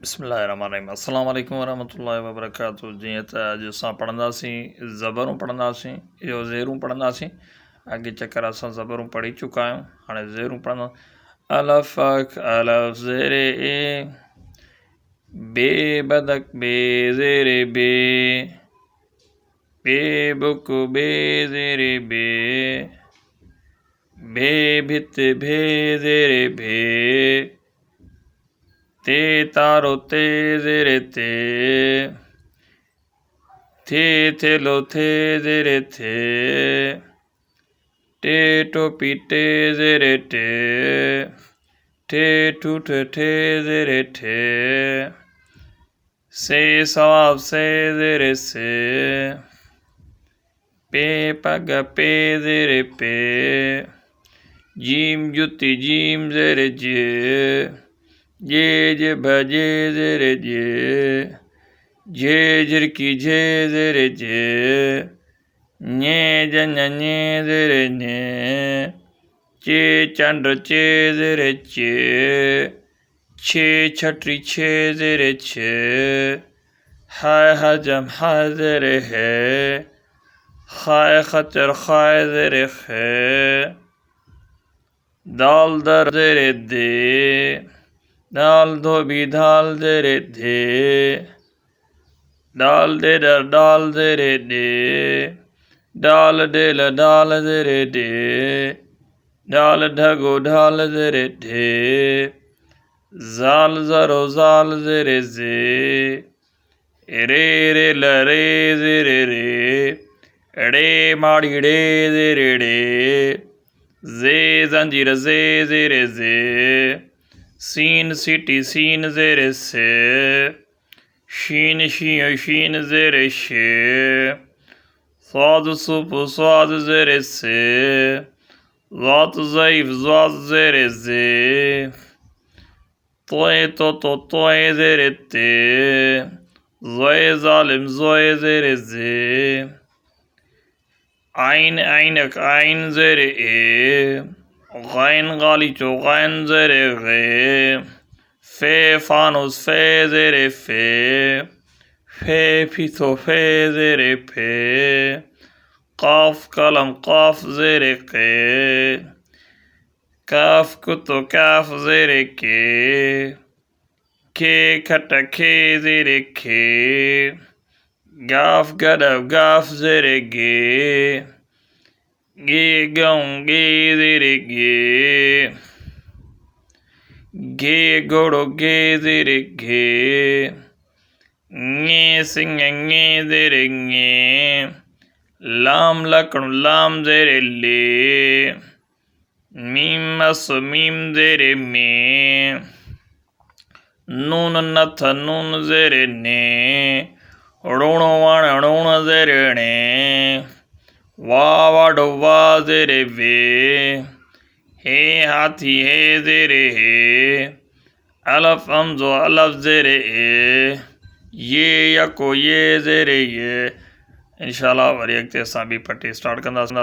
बिस्मिल्लाहिर्रहमानिर्रहीम। अस्सलाम वालेकुम वरहमतुल्लाहि वबरकातुहू। जी त अॼु असां पढ़ंदासीं ज़बरूं पढ़ंदासीं, इहो ज़ेरूं पढ़ंदासीं। अॻे चकर असां ज़बरूं पढ़ी चुका आहियूं, हाणे ज़ेरूं पढ़ंदा। अलफ़ अख अलफ़ ज़ेरे ए, बे बदक बे ज़ेरे बे, बे बुक बे ज़ेरे बे, भे भित भे ज़ेरे भे, ते तारो ते ज़ेरे थे थेलो थे ज़ेरे टे टोपी टे ज़ेरे ठे ठूठ ठे ज़ेरे ठे, से सवाब से ज़ेरे से, पे पग पे ज़ेरे पे, जीम जुती जीम ज़ेरे जे भजे ज़ेरे जे झिरकी झे ज़ेरे ञे जन ञे ज़ेरे चे चंड चे ज़ेरे छे छटरी छे ज़ेरे हाय हजम हाय ज़ेरे है, खाय खचर खाय ज़ेरे खे, दाल दर ज़ेरे दे, दाल धोबी दाल ज़ेरे धे, दाल दे दर दाल ज़ेरे दे, दाल डेल दाल ज़ेरे दे, दाल ढगो ढाल ज़ेरे ढे, जाल ज़रो जाल ज़ेरे जे, रे रे ल रे ज़ेरे रे माड़ी रे ज़ेरे रे, जे जंजीर जे ज़ेरे जे, सीन सीटी सीन ज़ेरे से, शीन शीन शीन ज़ेरे शे, स्वाद सूप स्वाद ज़ेरे से, ज़ात ज़ईफ ज़ात ज़ेरे जे, तोए तोए ज़ेरे ते, ज़ोए ज़ालिम ज़ोए ज़ेरे जे, आइन आइनक आइन ज़ेरे ए, गैन गाली चो गैन ज़ेरे गे, फे फानुस फे ज़ेरे फे फिथो फे ज़ेरे फे, काफ कलम काफ ज़ेरे के, काफ कुतो काफ ज़ेरे के खट खे ज़ेरे खे, गाफ गडब गाफ ज़ेरे गे गऊं गे ज़ेरे गे घोड़ो गे ज़ेरे ङे सिंह ङे ज़ेरे ङे, लाम लकड़ लाम ज़ेरे ले, मीम मस मीम ज़ेरे में, नून नथ नून ज़ेरे ने, ऋण वण ऋण ज़ेरे णे, वाडो वा ज़ेरे वे, हे हाथी हे ज़ेरे हे, अलफ हमज़ो अलफ ज़ेरे ए, ये यको ये ज़ेरे ये। इंशाअल्लाह वरी अॻिते असां ॿी पटी स्टार्ट कंदासीं।